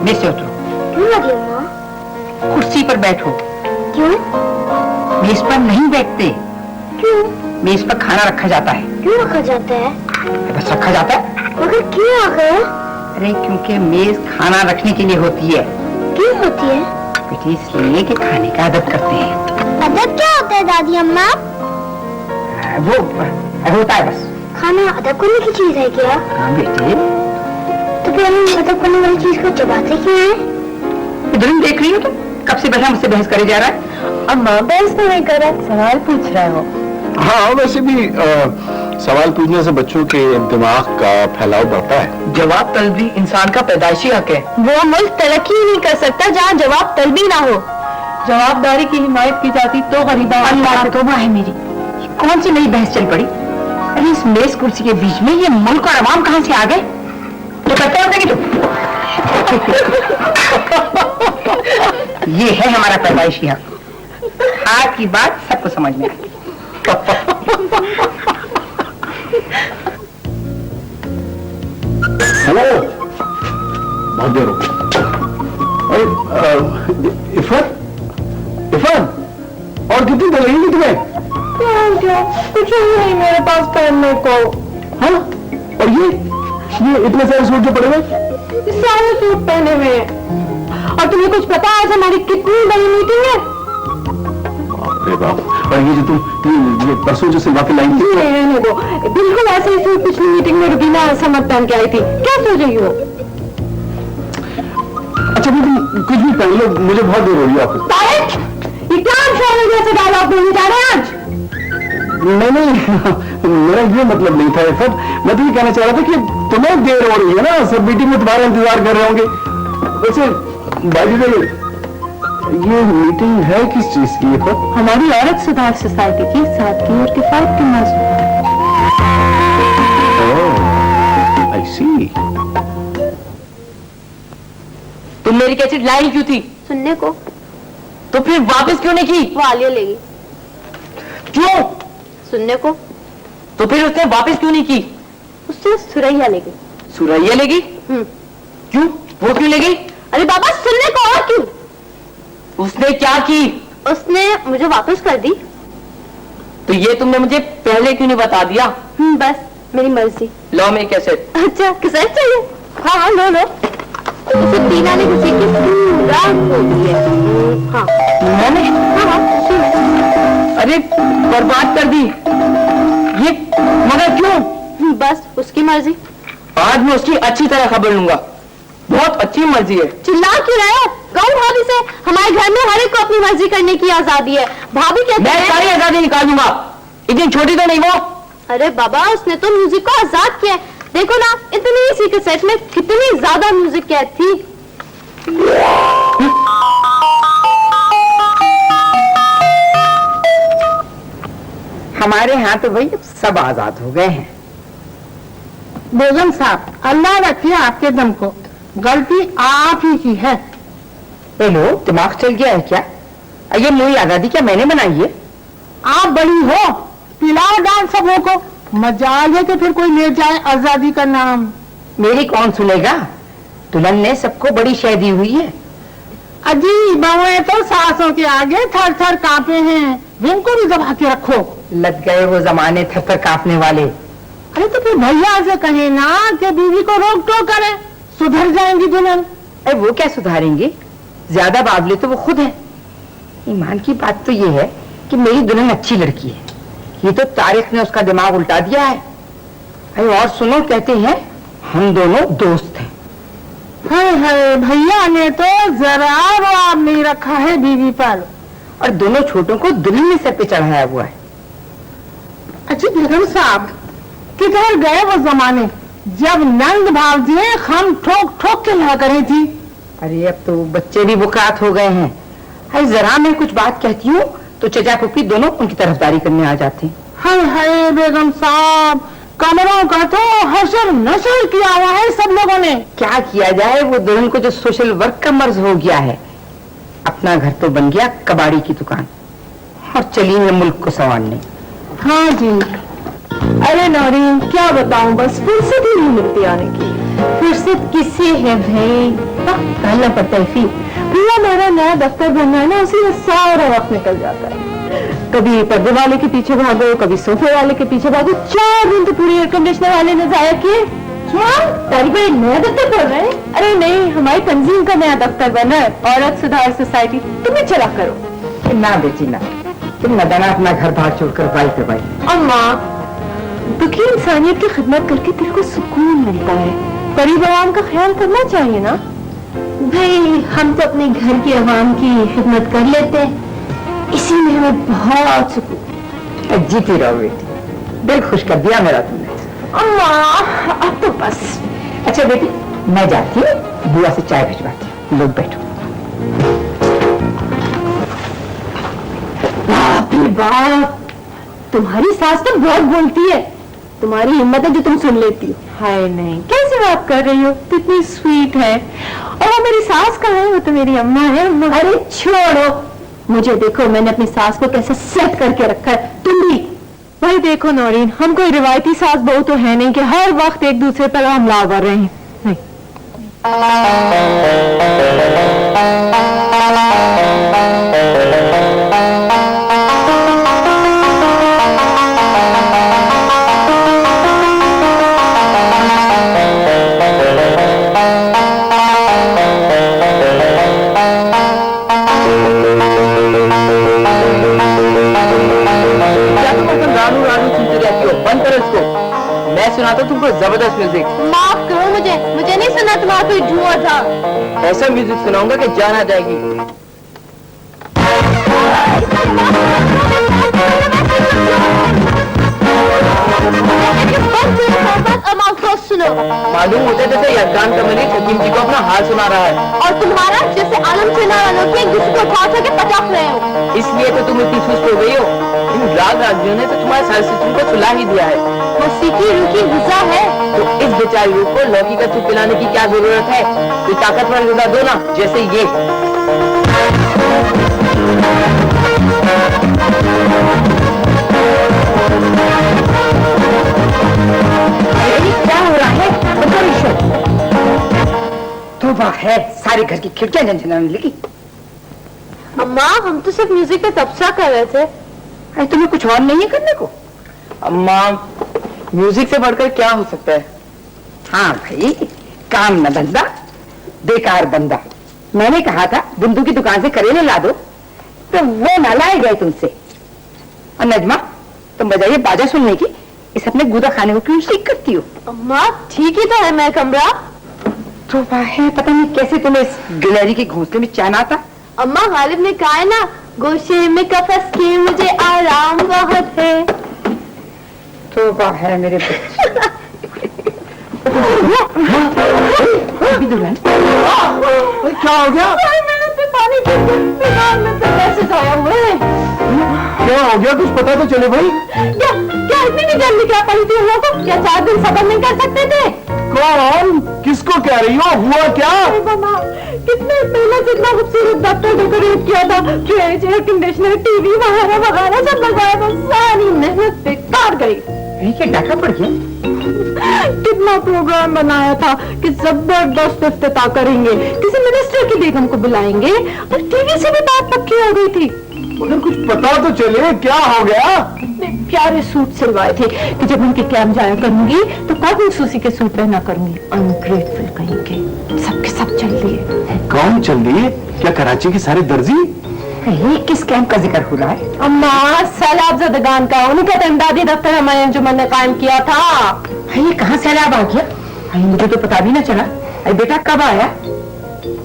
मेज से उतरो। क्यों दादी अम्मा? कुर्सी पर बैठो। क्यों? मेज पर नहीं बैठते। क्यों? मेज पर खाना रखा जाता है। क्यों रखा जाता है? बस रखा जाता है। मगर क्यों आकर? अरे क्योंकि मेज खाना रखने के लिए होती है। क्यों होती है? बेटी इसलिए कि खाने का अदब करते हैं। अदब क्या होता है दादी अम्मा? वो होता है बस। खाना अदब करने की चीज है क्या? हाँ बेटे। तो फिर हम अदब करने वाली चीज को चबाते क्यों हैं? इधर देख रही हो तुम? कब से बैठा मुझसे बहस करे जा रहा है। अम्मा बहस तो नहीं कर रहा, सवाल पूछ रहा हो। हाँ वैसे भी सवाल पूछने से बच्चों के दिमाग का फैलाव बढ़ता है। जवाब तलबी इंसान का पैदाइशी हक है। वो मुल्क तरक्की ही नहीं कर सकता जहाँ जवाब तलबी ना हो। जवाबदारी की हिमायत की जाती तो गरीबा। अल्लाह तौबा है मेरी। कौन सी नई बहस चल पड़ी? अरे इस मेज कुर्सी के बीच में ये मुल्क और अवाम कहाँ से आ गए? तो करते होते कि ये है हमारा पैदाइशी हक। आज की बात सबको समझ में आई। हेलो, बहुत देर हो गई। इरफान, इरफान, और कितनी देर लगेगी तुम्हें? कुछ नहीं मेरे पास पहनने को। हाँ, और ये इतने सारे सूट जो पड़े हुए? सारे सूट पहने हुए हैं। और तुम्हें कुछ पता है आज हमारी कितनी बड़ी मीटिंग है? अरे बाप, और ये जो तुम ये परसों जो सिलवा के लाई थी? रहने दो, बिल्कुल ऐसे ही सूट पिछली मीटिंग में रुबीना समझ पहन के आई थी। क्या सोच रही हो? अच्छा भी तुम कुछ भी पहन लो, मुझे बहुत देर हो रही है ऑफिस। तारिक, ये क्या शामिल जैसे डायलॉग बोलने जा रहे हैं आज? नहीं मेरा ये मतलब नहीं था इरफान, मैं तो ये कहना चाह रहा था कि तुम्हें देर हो रही है ना, सब मीटिंग में तुम्हारा इंतजार कर रहे होंगे। वैसे बाय द वे, ये मीटिंग है किस चीज की? हमारी औरत सुधार सोसाइटी की 7 की और किफायत की मौजूद। आई सी। तुम मेरी कैसेट लाई क्यों थी? सुनने को। तो फिर वापस क्यों नहीं की? वो आलिया लेगी। क्यों? सुनने को। तो फिर उसने वापस क्यों नहीं की? उससे सुरैया लेगी। सुरैया लेगी? क्यों? वो क्यों लेगी? अरे बाबा सुनने को, और क्यों? उसने क्या की? उसने मुझे वापस कर दी। तो ये तुमने मुझे पहले क्यों नहीं बता दिया? बस मेरी मर्जी। लो मेरी कैसेट। अच्छा कैसेट चाहिए? हाँ हाँ लो लो। उसे टीना ने किसी की पूरा खो दी है। हाँ मैंने? हाँ अरे बर्बाद कर दी ये, मगर क्यों? बस उसकी मर्जी। आज मैं उसकी अच्छी तरह खबर लूंगा। बहुत अच्छी मर्जी है। चिल्ला क्यों रहे हो? कहूँ भाभी से, हमारे घर में हर एक को अपनी मर्जी करने की आजादी है। भाभी कहते मैं हैं सारी आजादी निकाल दूंगा। इतनी छोटी तो नहीं वो। अरे बाबा उसने तो म्यूजिक को आजाद किया है। देखो ना इतनी सी कैसेट में कितनी ज्यादा म्यूजिक कैद थी। हमारे यहाँ तो भाई सब आजाद हो गए हैं। बेगम साहब, अल्लाह रखिए आपके दम को, गलती आप ही की है। हेलो, दिमाग चल गया है क्या? ये नई आजादी क्या मैंने बनाई है? आप बड़ी हो, पिलाओ डांस सबों को। मजाल है कि फिर कोई ले जाए आजादी का नाम। मेरी कौन सुनेगा? दुल्हन ने सबको बड़ी शय दी हुई है। अजी बहुएं तो सासों के आगे थर थर कांपे हैं, इनको भी दबा के रखो। लग गए वो जमाने थर थर कांपने वाले। अरे तो फिर भैया से कहे ना कि बीवी को रोक टोक करे, सुधर जाएंगी दुल्हन। अरे वो क्या सुधारेंगे? ज्यादा बावले तो वो खुद है। ईमान की बात तो ये है कि मेरी दुल्हन अच्छी लड़की है। ये तो तारीख ने उसका दिमाग उल्टा दिया है। अरे और सुनो, कहते हैं हम दोनों दोस्त हैं। हाय हाय, भैया ने तो जरा रुआब नहीं रखा है बीवी पर। और दोनों छोटों को दुल्हन ने सर पे चढ़ाया हुआ है। अच्छा बेगम साहब, किधर गए वो जमाने जब नंद भावजी हम ठोक ठोक के ला करी थी? अरे अब तो बच्चे भी बुकात हो गए हैं। अरे जरा मैं कुछ बात कहती हूँ तो चचा पुप्पी दोनों उनकी तरफदारी करने आ जाते हैं। हाय हाय बेगम साहब, कमरों का तो हशर नशर किया हुआ है सब लोगों ने। क्या किया जाए, वो दुल्हन को जो सोशल वर्क का मर्ज हो गया है। अपना घर तो बन गया कबाड़ी की दुकान, और चली है मुल्क को संवारने। हाँ जी। अरे नौरीन क्या बताऊं, बस फुर्सत ही नहीं मिलती आने की। फुर्सत किससे है भाई? होता, कहना पड़ता है फी। पूरा मेरा नया दफ्तर बनना है ना, उसी में सारा वक्त निकल जाता है। कभी पर्दे वाले के पीछे भागो, कभी सोफे वाले के पीछे भागो। 4 दिन तो पूरे एयर कंडीशनर वाले ने जाया किए। क्या तारी भाई नया दफ्तर बन रहा है? अरे नहीं, हमारी तंजीम का नया दफ्तर बना है, औरत सुधार सोसाइटी। तुम्हें चला करो। ना बेटी ना, तुम न देना अपना घर बाहर छोड़कर बाई पे बाई। अम्मा, दुखी इंसानियत की खिदमत करके तेरे को सुकून मिलता है, गरीब आवाम का ख्याल करना चाहिए ना। भाई हम तो अपने घर की आवाम की खिदमत कर लेते हैं, इसी में हमें बहुत सुकून। जीती रहो बेटी, दिल खुश कर दिया मेरा तुमने। अम्मा अब तो बस। अच्छा बेटी, मैं जाती हूँ, बुआ से चाय भिजवाती हूँ, लोग बैठो। बाप रे बाप, तुम्हारी सास तो बहुत बोलती है, तुम्हारी हिम्मत है जो तुम सुन लेती हो। हाय नहीं, कैसे बात कर रही हो, तो इतनी स्वीट है। और वो मेरी सास कहाँ है? वो तो मेरी अम्मा है। अरे छोड़ो, मुझे देखो मैंने अपनी सास को कैसे सेट करके रखा है, तुम भी वही देखो। नौरीन, हम कोई रिवायती सास बहू तो है नहीं कि हर वक्त एक दूसरे पर हमला कर रहे हैं। नहीं। मैं सुनाता तुमको जबरदस्त म्यूजिक। माफ करो मुझे, मुझे नहीं सुना तुम्हारा कोई जुआ था। ऐसा म्यूजिक सुनाऊंगा कि जान आ जाएगी। सुनो, मालूम होता है जैसे यजदान का मरीज हकीम जी को अपना हाल सुना रहा है, और तुम्हारा जैसे आलम से नाराज होकर एक दूसरे को उठा के पटक रहे हो। इसलिए तो तुम इतनी सुस्त हो गई हो। इन राग रागियों ने तो तुम्हारे सारे सिस्टम को सुला ही दिया है। मौसीकी रूह की गुजा है, तो इस बेचारी रूह को लौकी का सूप पिलाने की क्या जरूरत है? कोई ताकतवर गुजा दो ना, जैसे ये। क्या हो रहा है? तोबा है, सारे घर की खिड़कियां झंझनाने लगी। अम्मा हम तो सिर्फ म्यूजिक पे तबसरा कर रहे थे। अरे तुम्हें कुछ और नहीं है करने को? अम्मा, म्यूजिक से बढ़कर क्या हो सकता है? हाँ भाई, काम न धंधा, बेकार बंदा। मैंने कहा था बुंदू की दुकान से करेले ला दो, तो वो ना लाए गए तुमसे। और नजमा, तुम बजाइए बाजा सुनने की, इस अपने गुदा खाने को क्यों सीख करती हो? अम्मा ठीक ही तो है मैं कमरा। तो है, पता नहीं कैसे तुम्हें इस गिलहरी के घोंसले में चैन आता। अम्मा गालिब ने कहा है ना, गोशे में कफस के मुझे आराम बहुत है। तो है मेरे बच्चे। अभी दुल्हन क्या हो गया? पानी कैसे आया हुआ है? क्या हो गया, कुछ पता तो चले भाई। क्या क्या इतनी नहीं जल्दी क्या पड़ी थी हम लोग को? क्या 4 दिन सबर नहीं कर सकते थे? कौन, किसको कह रही हो? हुआ क्या? कितने पहले कितना खूबसूरत दफ्तर डेकोरेट किया था, फ्रिज, एयर कंडीशनर, टीवी वगैरह वगैरह सब लगाया था, सारी मेहनत बेकार गई। क्या डाका पड़ गया? कितना प्रोग्राम बनाया था कि जबरदस्त इफ्तिताह करेंगे, किसी मिनिस्टर की बेगम को बुलाएंगे, और टीवी से भी बात पक्की हो गई थी। मगर कुछ पता तो चले, क्या हो गया? इतने प्यारे सूट सिलवाए थे कि जब उनके कैंप जाया करूंगी तो कभी सूसी के सूट पहना करूंगी। अनग्रेटफुल कहेंगे, सबके सब चल लिए। कौन चल रही है? क्या कराची के सारे दर्जी? ये किस कैंप का जिक्र हो रहा है? अम्मा सैलाब ज़दगान का, उन्हीं का इमदादी दफ्तर हमारे अंजुमन ने कायम किया था। ये कहाँ सैलाब आ गया? मुझे तो पता भी ना चला। अरे बेटा कब आया?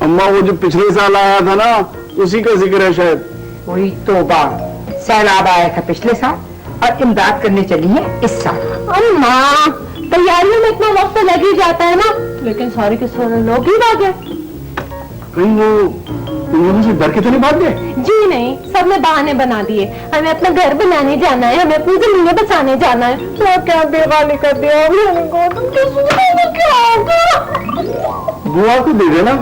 अम्मा वो जो पिछले साल आया था ना, उसी का जिक्र है शायद। वही तौबा, सैलाब आया था पिछले साल और इमदाद करने चली है इस साल। अम्मा तैयारियों में इतना वक्त लग ही जाता है ना, लेकिन सारे के सारे लोग ही भाग गए। कहीं वो उन्होंने से डर के तो नहीं भाग गए? जी नहीं, सबने बहाने बना दिए। हमें अपना घर बनाने जाना है, हमें अपनी जमीनें बचाने जाना है। तो क्या बेगानी कर दिया क्या होगा? बुआ को दे देना।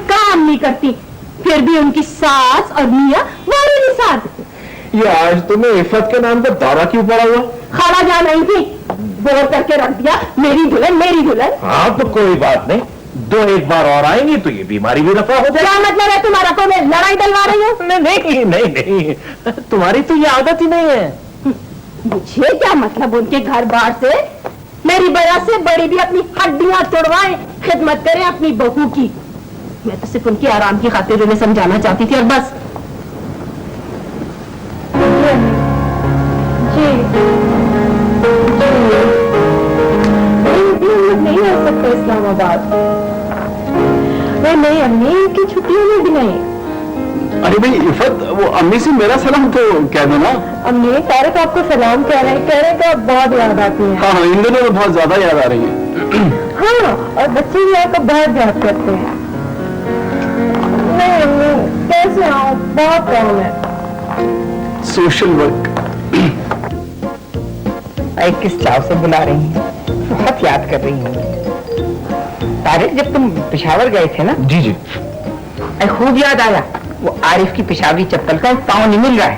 काम नहीं करती, फिर भी उनकी सास और मियाँ वाले साथ। ये आज तुम्हें इफत के नाम पर दौरा क्यों पड़ा हुआ? खाला जा नहीं थी, बोर करके रख दिया, मेरी दुल्हन मेरी दुल्हन। हाँ तो कोई बात नहीं, 2-1 बार और आएंगी तो ये बीमारी भी रफा हो जाएगी। क्या मतलब है तुम्हारा? तो मैं लड़ाई डलवा रही हूँ? नहीं नहीं नहीं, तुम्हारी तो ये आदत ही नहीं है। मुझे क्या मतलब उनके घर बाहर से? मेरी वजह से बड़ी भी अपनी हड्डियां तोड़वाए, खिदमत करे अपनी बहू की। मैं तो सिर्फ उनके आराम की खातिर उन्हें समझाना चाहती थी और बस। जी नहीं आ सकता इस्लामाबाद। नहीं अम्मी, इनकी छुट्टियों में भी नहीं। अरे भाई इफत, वो अम्मी से मेरा सलाम तो कह दो ना। अम्मी तारिक आपको सलाम कह रहे हैं तो बहुत याद आती है। हाँ इन दिनों में बहुत ज्यादा याद आ रही है। हाँ, और बच्चे भी आपको बहुत याद करते हैं। नहीं अम्मी, कैसे आऊँ, बहुत काम है। Social work. अरे किस चाव से बुला रही हैं? बहुत याद कर रही हूँ। तारिक, जब तुम पेशावर गए थे ना? जी जी। अरे खूब याद आया, वो आरिफ की पेशावरी चप्पल का पाँव नहीं मिल रहा है,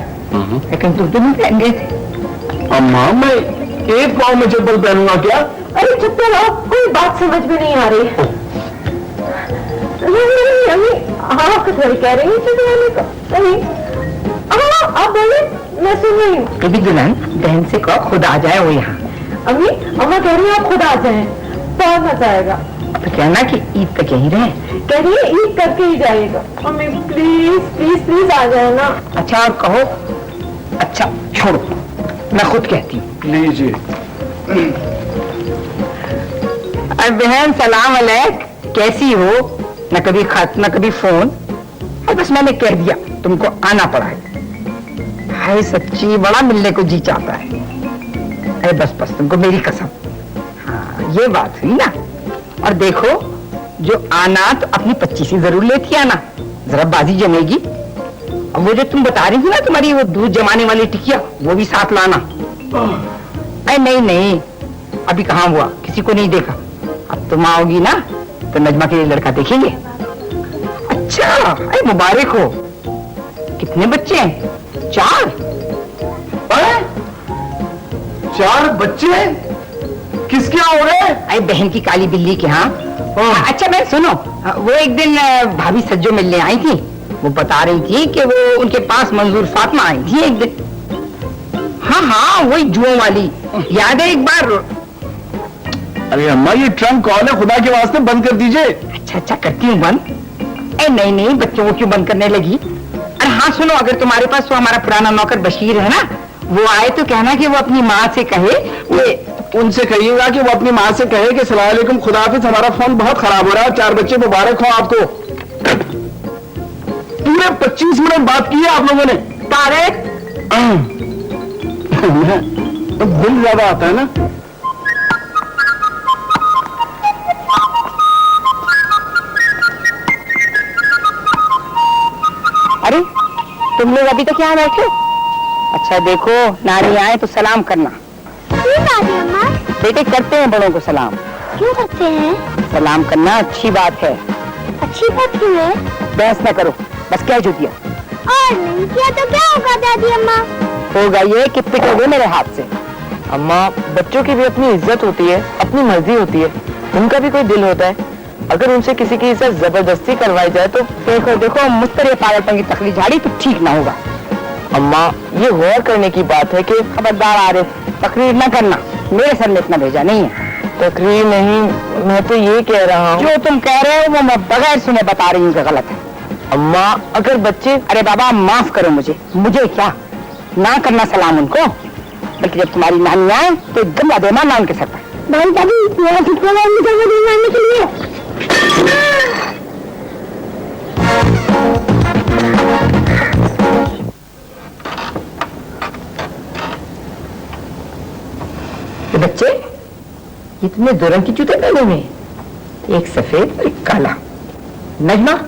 लेकिन तुम तो नहीं पहन गए थे। अम्मा मैं एक पाँव में चप्पल पहनूंगा क्या? अरे चुप तो रहो, कोई बात समझ में नहीं आ रही। नहीं अम्मी, आप कुछ वही कह रही हैं? नहीं हाँ, आप बोलिए, मैं सुन रही हूँ। कभी दुल्हन बहन से कहो खुद आ जाए वो यहाँ। अम्मी, अम्मा कह रही है आप खुद आ जाएं, बहुत मजा आएगा। तो कहना कि ईद तक यहीं रहे। कह रही है ईद करके ही जाएगा। अम्मी प्लीज प्लीज प्लीज आ जाए ना। अच्छा और कहो, अच्छा छोड़ो, मैं खुद कहती हूँ। लीजिए। अरे बहन सलाम अलैक, कैसी हो? न कभी खत न कभी फोन, और बस मैंने कह दिया तुमको आना पड़ा है। हाय सच्ची बड़ा मिलने को जी चाहता है। अरे बस बस तुमको मेरी कसम। हाँ ये बात हुई ना। और देखो जो आना तो अपनी 25 जरूर लेती आना, जरा बाजी जमेगी। और वो जो तुम बता रही थी ना तुम्हारी वो दूध जमाने वाली टिकिया, वो भी साथ लाना। अरे नहीं नहीं, अभी कहाँ हुआ, किसी को नहीं देखा। अब तुम आओगी ना तो नजमा के लिए लड़का देखेंगे। अच्छा, अरे मुबारक हो। कितने बच्चे हैं? 4? 4 बच्चे? किसके हो रहे? अरे बहन की काली बिल्ली के। हाँ अच्छा मैं सुनो, वो एक दिन भाभी सज्जो मिलने आई थी, वो बता रही थी कि वो उनके पास मंजूर फातिमा आई थी एक दिन। हाँ हाँ वही जुओं वाली, याद है एक बार? अरे अम्मा ये ट्रंक कॉल है, खुदा के वास्ते बंद कर दीजिए। अच्छा अच्छा करती हूँ बंद। ए नहीं नहीं, बच्चों को क्यों बंद करने लगी? अरे हाँ सुनो, अगर तुम्हारे पास वो हमारा पुराना नौकर बशीर है ना, वो आए तो कहना कि वो अपनी माँ से कहे, वो उनसे कहिएगा कि वो अपनी माँ से कहे कि सलाम अलैकुम खुदा हाफिज, हमारा फोन बहुत खराब हो रहा है, 4 बच्चे मुबारक हो आपको। पूरे 25 मिनट बात की है आप लोगों ने। तारिक तो बिल ज्यादा आता है ना। अरे तुम लोग अभी तक यहाँ बैठे हो? अच्छा देखो, नानी आए तो सलाम करना। बेटे करते हैं बड़ों को सलाम। क्यों करते हैं? सलाम करना अच्छी बात है। अच्छी बात क्यों है? बहस न करो, बस कह जो दिया। और नहीं किया तो क्या होगा दादी अम्मा? होगा ये कि पिटोगे मेरे हाथ से। अम्मा, बच्चों की भी अपनी इज्जत होती है, अपनी मर्जी होती है, उनका भी कोई दिल होता है। अगर उनसे किसी की इज्जत जबरदस्ती करवाई जाए तो देखो देखो मुस्तरे पागलपन की तकलीफ झाड़ी तो ठीक ना होगा। अम्मा, ये गौर करने की बात है कि खबरदार आरिफ, तकरीर न करना, मेरे सर ने इतना भेजा नहीं है। तकरीर नहीं, मैं तो ये कह रहा हूँ। जो तुम कह रहे हो वो मैं बगैर सुने बता रही हूँ कि गलत है। अम्मा, अगर बच्चे, अरे बाबा माफ करो मुझे क्या ना करना सलाम उनको, बल्कि जब तुम्हारी नानी आए तो एक गमला देना ना उनके सर पर। दादी मेरा कितना मारने के लिए। तो बच्चे इतने दो रंग के जूते पहने हुए, एक सफेद और एक काला। नजमा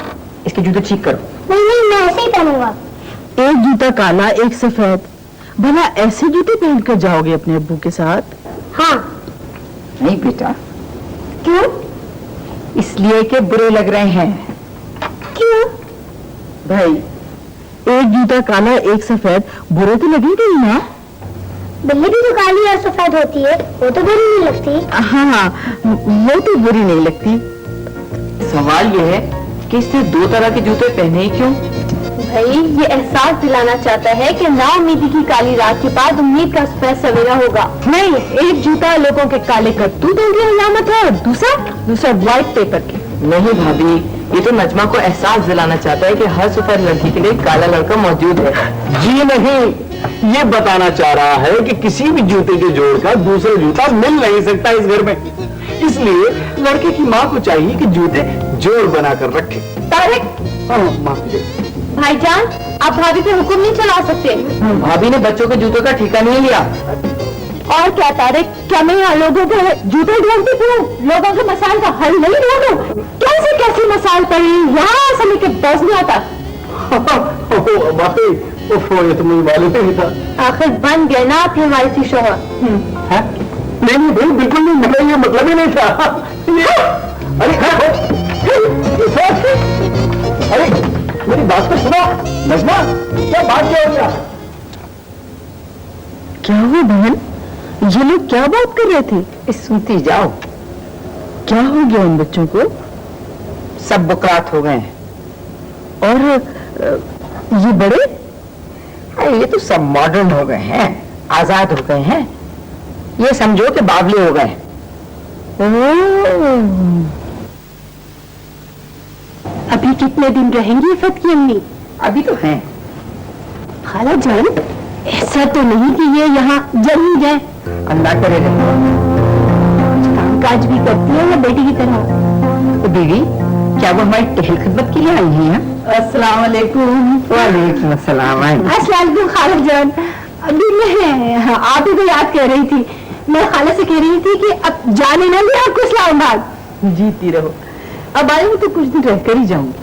इसके जूते ठीक करो। नहीं मैं ऐसे ही पहनूंगा। एक जूता काला एक सफेद, भला ऐसे जूते पहन कर जाओगे अपने अब्बू के साथ? हाँ। नहीं बेटा, क्यों? इसलिए कि बुरे लग रहे हैं। क्यों? भाई एक जूता काला एक सफेद, बुरे तो लगेंगे ही ना। बिल्ली भी जो काली और सफेद होती है वो तो बुरी नहीं लगती। हाँ, वो तो बुरी नहीं लगती। सवाल ये है कि इसने दो तरह के जूते पहने ही क्यों? भाई ये एहसास दिलाना चाहता है कि ना उम्मीदी की काली रात के बाद उम्मीद का सफेद सवेरा होगा। नहीं, एक जूता लोगों के काले करतूतों की अलामत है और दूसरा व्हाइट पेपर की। नहीं भाभी, ये तो नजमा को एहसास दिलाना चाहता है कि हर सफेद लड़की के लिए काला लड़का मौजूद है। जी नहीं, ये बताना चाह रहा है कि किसी भी जूते के जोड़ का दूसरा जूता मिल नहीं सकता इस घर में, इसलिए लड़के की माँ को चाहिए कि जूते जोड़ बनाकर रखे। तारिक, माफ कीजिए भाईजान, आप भाभी पे हुक्म नहीं चला सकते। भाभी ने बच्चों के जूतों का ठेका नहीं लिया। और क्या तारिक, क्या मैं यहाँ लोगों के जूते ढूंढती फिरूं? लोगों के मसाइल का हल नहीं ढूंढूं? कैसे मसाइल पड़ी यहाँ समय के बस नहीं आता। ये तो मुझे मालूम नहीं था। आखिर बन गए ना आप हमारे से शोहर। नहीं भाई, बिल्कुल नहीं, मतलब ये मतलब ही नहीं था। अरे मेरी बात तो सुनो नजमा, क्या बात क्या हो गया? क्या हुआ बहन, ये लोग क्या बात कर रहे थे? सुनती जाओ। क्या हो गया उन बच्चों को? सब बुकरात हो गए हैं। और ये बड़े? अरे ये तो सब मॉडर्न हो गए हैं, आजाद हो गए हैं। ये समझो कि बावले हो गए। अभी कितने दिन रहेंगी इफ़त की अम्मी? अभी तो हैं। खाला जान, ऐसा तो नहीं कि ये यहाँ जल ही जाए। अल्लाह करेगा। कामकाज भी करती है या बेटी की तरह? तो बीवी, क्या वो हमारी टहल खिदमत के लिए आई हैं? अस्सलाम वालेकुम। वालेकुम अस्सलाम। अस्सलाम वालेकुम खाला जान। अभी मैं आप ही को याद कर रही थी। मैं खाला से कह रही थी कि अब जाने ना दिया आपको इस्लामाबाद। जीती रहो, अब आई हूँ तो कुछ दिन रहकर ही जाऊंगी।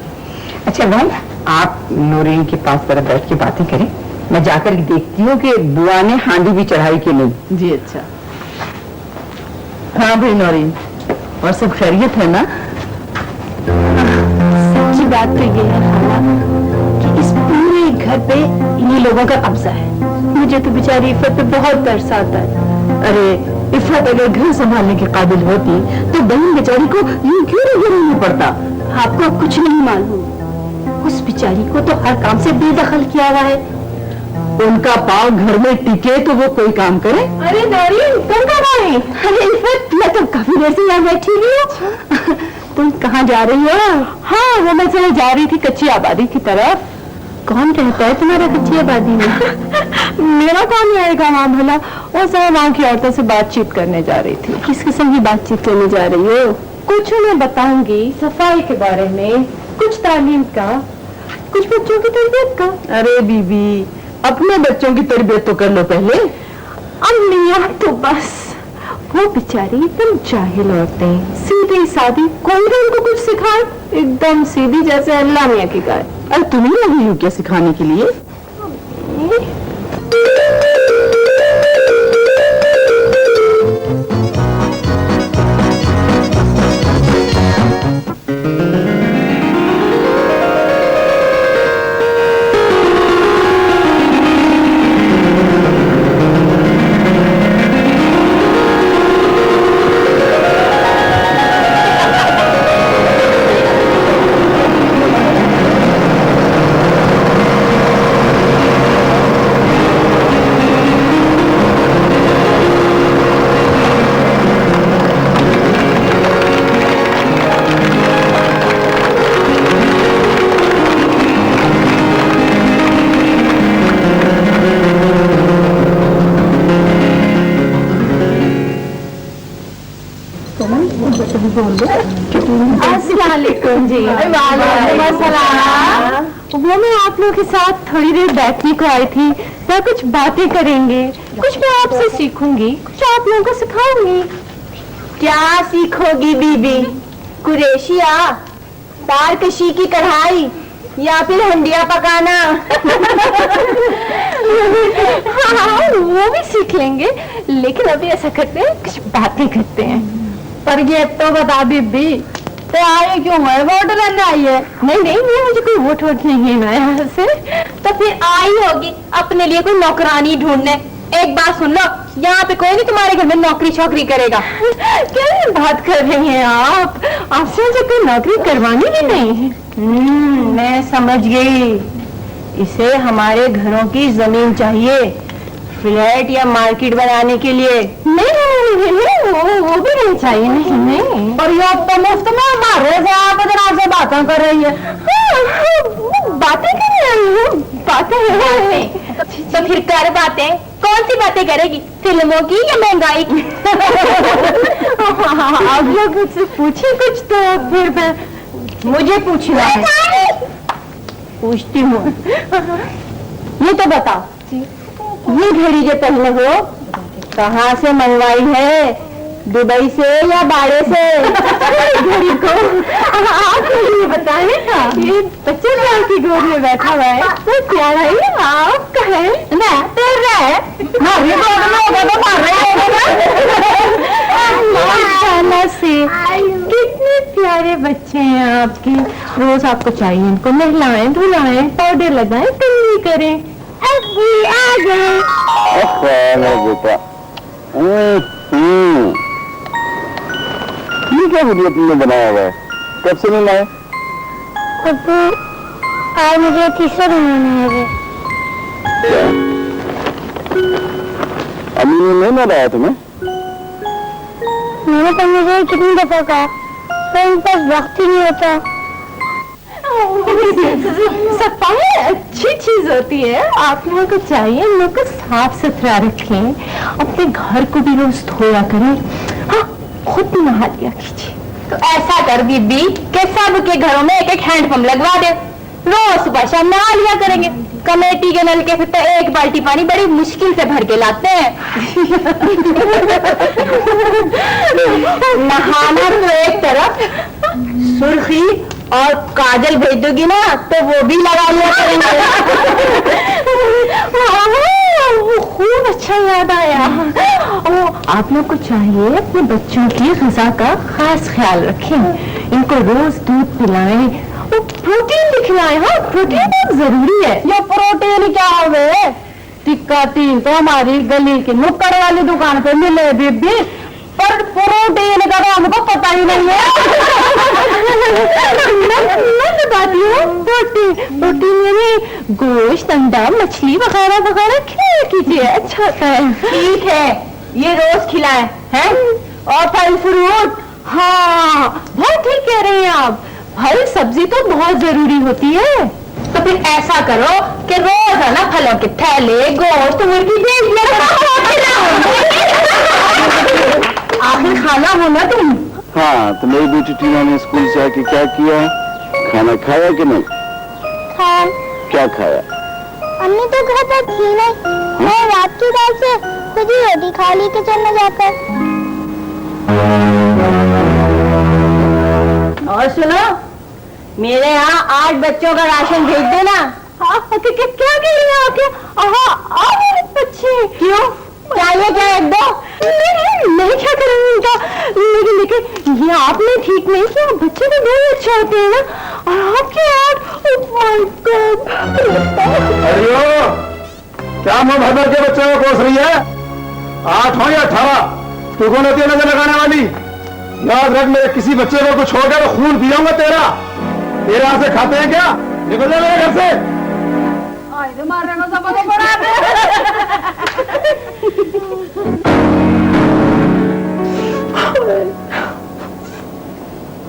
अच्छा बहन, आप नूरीन के पास जरा बैठ के बातें करें, मैं जाकर देखती हूँ कि बुआ ने हांडी भी चढ़ाई कि नहीं। जी अच्छा। हाँ भाई नौरीन, और सब खैरियत है ना? सच्ची बात तो ये है खाला कि इस पूरे घर पे इन्हीं लोगों का कब्जा है। मुझे तो बेचारी इफ़त पे बहुत तरस आता है। अरे इफ़त अगर घर संभालने के काबिल होती तो बहन बेचारी को यूं क्यों नहीं पड़ता? आपको कुछ नहीं मालूम, उस बेचारी को तो हर काम से बेदखल किया हुआ है। उनका पाँव घर में टिके तो वो कोई काम करे। अरे नौरीन, तुम कब आई? अरे इफ़त, मैं तो काफी देर से यहाँ बैठी हुई हूँ। तुम कहाँ जा रही हो? हाँ, वो मैं चले जा रही थी कच्ची आबादी की तरफ। कौन रहता है तुम्हारा कच्ची आबादी में? मेरा कौन आएगा वहाँ भला? वो सब वहाँ की औरतों से बातचीत करने जा रही थी। किस किस्म की बातचीत करने जा रही हो? कुछ मैं बताऊंगी, सफाई के बारे में, कुछ तालीम का, कुछ बच्चों की तरबियत का। अरे बीबी, अपने बच्चों की तरबियत तो कर लो पहले। अम्मिया तो बस वो बेचारी एकदम जाहिल औरतें, सीधी सादी, कोई भी उनको कुछ सिखाए, एकदम सीधी जैसे अल्लाह मियां की गाय। अरे तुम्हें लगी हो क्या सिखाने के लिए? अस्सलामुअलैकुम जी। वालेकुम अस्सलाम। वो मैं आप लोगों के साथ थोड़ी देर बैठने को आई थी, मैं कुछ बातें करेंगे, कुछ मैं आपसे सीखूंगी, कुछ आप लोगों को सिखाऊंगी। क्या सीखोगी बीबी? कुरेशिया, तार कशी की कढ़ाई या फिर हंडिया पकाना? हाँ, वो भी सीख लेंगे, लेकिन अभी ऐसा करते हैं, कुछ बातें करते हैं। पर ये तो बता बीबी, तो आए क्यों है? वोट लेने आई है? नहीं नहीं, ये मुझे कोई वोट नहीं है यहाँ से। तो फिर आई होगी अपने लिए कोई नौकरानी ढूंढने। एक बात सुन लो, यहाँ पे कोई नहीं तुम्हारे घर में नौकरी छोकरी करेगा। क्या बात कर रही हैं आप? आपसे मुझे कोई नौकरी करवानी भी नहीं। मैं समझ गई, इसे हमारे घरों की जमीन चाहिए फ्लैट या मार्केट बनाने के लिए। नहीं, वो भी नहीं चाहिए। नहीं, और ये तो मुफ्त में हमारे से आप से बातें कर रही है। बातें कर रही हूँ, बातें। तो फिर कर बातें। कौन सी बातें करेगी? फिल्मों की या महंगाई की? आप लोग मुझसे पूछे कुछ तो फिर मैं मुझे पूछना है। पूछती हूँ, ये तो बताओ, ये घड़ी जो पहने हो कहाँ से मंगवाई है? दुबई से या बाड़े से? घड़ी को आप ये बताएं ना। ये बच्चे प्यार की गोद में बैठा हुआ है, वो प्यारा ही आपका है ना? तेरा है, हमारी गोद में होगा तो मार रहे होगा से। कितने प्यारे बच्चे हैं आपके। रोज आपको चाहिए इनको नहलाएं धुलाएं, पाउडर लगाएं, कंघी करें। अभी आ गए बेटा। ये क्या वीडियो तुमने बनाया हुआ है? कब से नहीं लाए? अब्बू, आज मुझे तीसरा महीना है। अम्मी ने नहीं ना लाया तुम्हें? मैंने तो मुझे कितनी दफा कहा, पर मेरे पास वक्त ही नहीं होता। सफाई अच्छी चीज होती है। आप लोगों को चाहिए इन लोग को साफ सुथरा रखें, अपने घर को भी रोज धोया करें। हाँ, खुद भी नहा लिया कीजिए। तो ऐसा कर बीबी कि सबके घरों में एक एक हैंडपंप लगवा दे, रोज सुबह शाम नहा लिया करेंगे। कमेटी के नल के फिर तो एक बाल्टी पानी बड़ी मुश्किल से भर के लाते हैं। नहाना तो एक तरफ, सुर्खी और काजल भेज दोगी ना तो वो भी लगा लिया करेंगे। वो खूब अच्छा याद आया। आप लोग को चाहिए अपने बच्चों की ग़िज़ा का खास ख्याल रखें, इनको रोज दूध पिलाएं, वो प्रोटीन भी खिलाएं। हाँ, प्रोटीन बहुत जरूरी है। ये प्रोटीन क्या होवे? टिक्का तीन तो हमारी गली की नुक्कड़ वाली दुकान पे मिले बीबी, पर प्रोटीन का तो हमको पता ही नहीं है। मैं बताती हूँ, प्रोटीन यानी गोश्त, अंडा, मछली वगैरह वगैरह खिलाया कीजिए, अच्छा होता है। ठीक है, ये रोज खिलाएं हैं। और फल फ्रूट, हाँ बहुत ठीक कह रहे हैं आप, फल सब्जी तो बहुत जरूरी होती है। तो फिर ऐसा करो कि रोज है ना फलों के थैले, गोश्त, मुर्गी भेज दिया। आखिर खाना होना तुम। हाँ, तो मेरी बेटी टीना ने स्कूल से आके क्या किया? खाना खाया कि नहीं? हाँ, क्या खाया? अम्मी तो घर पर थी नहीं, मैं रात की दाल से खुद ही रोटी खा ली किचन में जाकर। और सुनो, मेरे यहाँ 8 बच्चों का राशन भेज देना। हाँ, क्या कह रही हैं आप? बच्चे क्यों चाहिए? क्या एक दो? नहीं क्या करेंगे इनका, लेकिन ये आपने ठीक नहीं किया। बच्चे तो 2 अच्छे होते हैं ना, और आपके 8। अरे क्या मुँह भर भर के बच्चों को कोस रही है? 8 हो या 18, तू कौन होती है नजर लगाने वाली? याद रख, मेरे किसी बच्चे को कुछ हो गया तो खून पियाऊंगा तेरा। तेरे यहाँ से खाते हैं क्या? निकल जा मेरे घर से।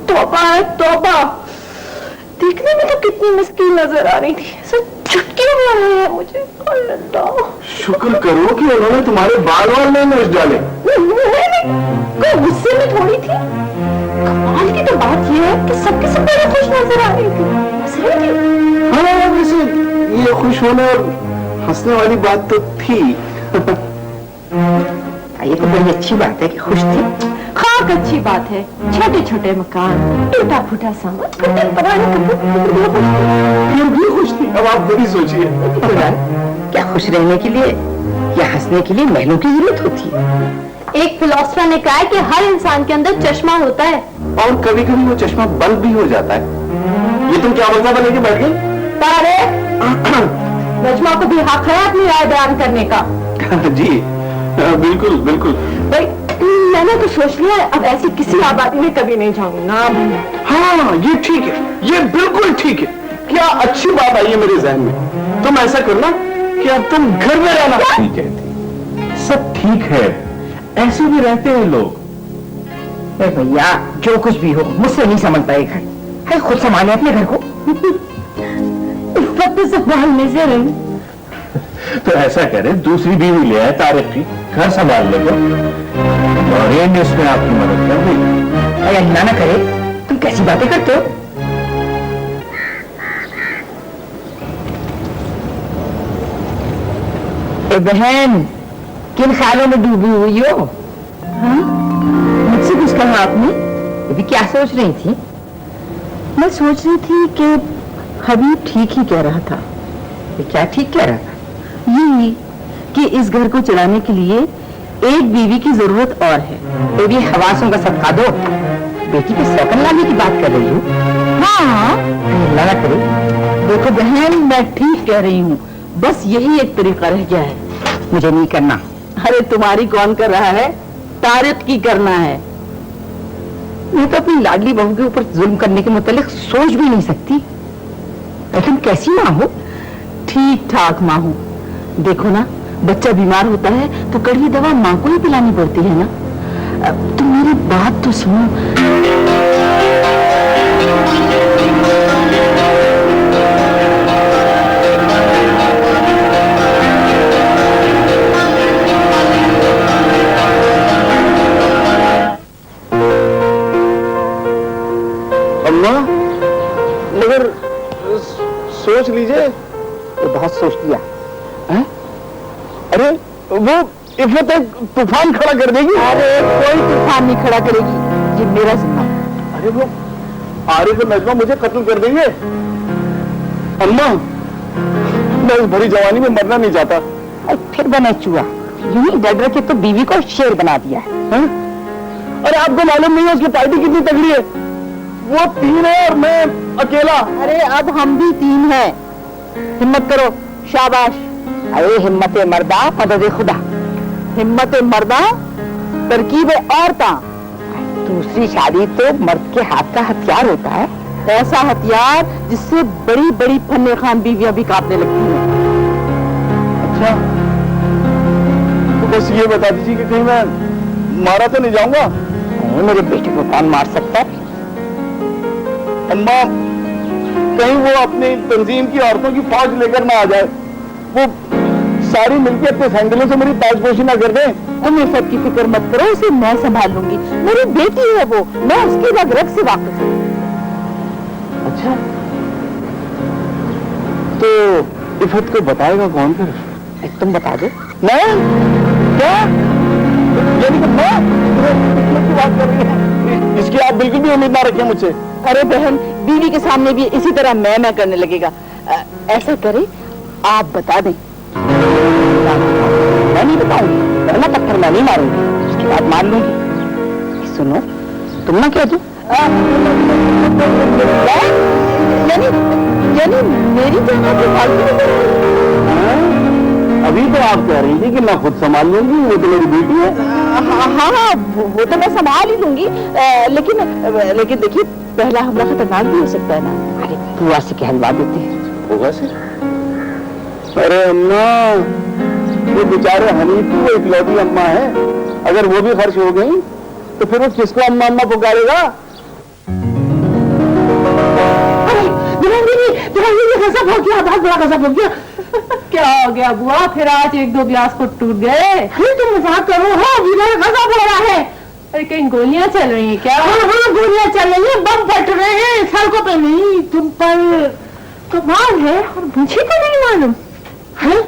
तौबा है तौबा, देखने में तो कितनी मुश्किल नजर आ रही थी, सब चुटकी मार रही है मुझे। शुक्र करो कि उन्होंने तुम्हारे बाल वाल नहीं नोच डाले। कोई गुस्से में थोड़ी थी। कमाल की तो बात ये है कि सबके सब बड़े खुश नजर आ रही थी। हाँ, वैसे ये खुश होने और हंसने वाली बात तो थी। ये तो बड़ी अच्छी बात है कि खुश थी। खाक अच्छी बात है, छोटे छोटे मकान, टूटा फूटा सामान, फटे पुराने कपड़े, फिर भी खुश थी। अब आप बड़ी सोचिए, क्या खुश रहने के लिए या हंसने के लिए महलों की जरूरत होती है? एक फिलोसफर ने कहा है कि हर इंसान के अंदर चश्मा होता है। और कभी कभी वो चश्मा बंद भी हो जाता है। ये तुम क्या मतलब लेके बैठ गई? तारे रजमा को भी हक है अपनी राय बयान करने का। जी बिल्कुल बिल्कुल। भाई मैंने तो सोच लिया है, अब ऐसी किसी आबादी में कभी नहीं जाऊंगी ना। हाँ ये ठीक है, ये बिल्कुल ठीक है। क्या अच्छी बात आई है मेरे जहन में। तुम ऐसा करना कि अब तुम घर में रहना। ठीक है, सब ठीक है, ऐसे भी रहते हैं लोग। भैया जो कुछ भी हो मुझसे नहीं समझता ये घर है, खुद संभाले अपने घर को। तो संभालने से रही। तो ऐसा करें, दूसरी बीवी ले आए तारिक की, घर संभाल लेगा और ये उसमें आपकी मदद कर देगी। अरे अल्लाह ना करे, तुम कैसी बातें करते हो? ए बहन, किन ख्यालों में डूबी हुई हो? हाँ? मुझसे कुछ कहा आपने? अभी क्या सोच रही थी? मैं सोच रही थी कि हबीब ठीक ही कह रहा था। ये क्या ठीक कह रहा था? यही कि इस घर को चलाने के लिए एक बीवी की जरूरत और है। ये भी हवासों का सदका दो। बेटी के सौकन लाने की बात कर रही हूँ? हाँ अल्लाह ना करे। देखो बहन, मैं ठीक कह रही हूँ, बस यही एक तरीका रह गया है। मुझे नहीं करना। अरे तुम्हारी कौन कर रहा है? तारिक की करना है। मैं तो अपनी लाडली बहू के ऊपर जुल्म करने के मुतालिक सोच भी नहीं सकती। तुम कैसी माँ हो? ठीक ठाक माँ हूँ। देखो ना, बच्चा बीमार होता है तो कड़वी दवा माँ को ही पिलानी पड़ती है ना। अब तुम मेरी बात तो सुनो। अम्मा मगर सोच लीजिए। तो बहुत सोच लिया। अरे वो इफ़त एक तूफान खड़ा कर देगी। अरे कोई तूफान नहीं खड़ा करेगी, ये मेरा जिम्मा। अरे वो आरिफ और नजमा मुझे कत्ल कर देंगे। अम्मा मैं इस भरी जवानी में मरना नहीं चाहता। और फिर बने चूहा, यूं ही डर डर के तो बीवी को शेर बना दिया है। अरे आपको मालूम नहीं है उसकी पार्टी कितनी तगड़ी है? वो 3 है और मैं अकेला। अरे अब हम भी 3 हैं। हिम्मत करो, शाबाश। अरे हिम्मत मर्दा मदद खुदा। हिम्मत मर्दा तरकीब औरता। दूसरी शादी तो मर्द के हाथ का हथियार होता है। ऐसा हथियार जिससे बड़ी बड़ी फन्ने खान बीवियां भी कांपने लगती हैं। अच्छा तो बस ये बता दीजिए कि कहीं मैं मारा तो नहीं जाऊंगा? नहीं, मेरे बेटे को कौन मार सकता है? अम्मा कहीं वो अपनी तंजीम की औरतों की फौज लेकर ना आ जाए, वो सारी मिलकर अपने सैंडलों से मेरी ताजपोशी ना कर दें। तुम इस सब की फिक्र मत करो, उसे मैं संभाल लूंगी। मेरी बेटी है वो, मैं उसकी रग रग से वाकिफ हूँ। अच्छा तो इफ़त को बताएगा कौन फिर? तुम बता दो। मैं क्या? यानी कि मैं की बात कर रही है? इसकी आप बिल्कुल भी उम्मीद ना रखें मुझसे। अरे बहन, बीवी के सामने भी इसी तरह मैं करने लगेगा। ऐसा करे, आप बता दें। मैं नहीं बताऊंगी, पहला पत्थर मैं नहीं मारूंगी, उसके बाद मार लूंगी। सुनो, तुम ना कह दो। यानी मेरी जगह पे फालतू। अभी तो आप कह रही थी कि मैं खुद संभाल लूंगी, वो तो मेरी बेटी है। हाँ, वो तो मैं संभाल ही लूंगी, लेकिन देखिए पहला हमला खतरनाक भी हो सकता है ना। अरे बुआ से कहलवा देते हैं। होगा से? अरे अम्मा वो बेचारे हनीफ की वो इकलौती अम्मा है, अगर वो भी खर्च हो गई तो फिर वो किसको अम्मा अम्मा पुकारेगा? गजब हो गया, बहुत बड़ा गजब हो गया। क्या हो गया बुआ? फिर आज 1-2 गिलास को टूट गए? अरे तुम मजाक करो, हाँ विनय गजब हो रहा है। अरे कहीं गोलियां चल रही हैं क्या? हाँ गोलियां चल रही है, बम फट रहे हैं, सड़कों पे नहीं तुम पर। कमाल है, और मुझे तो नहीं मालूम है।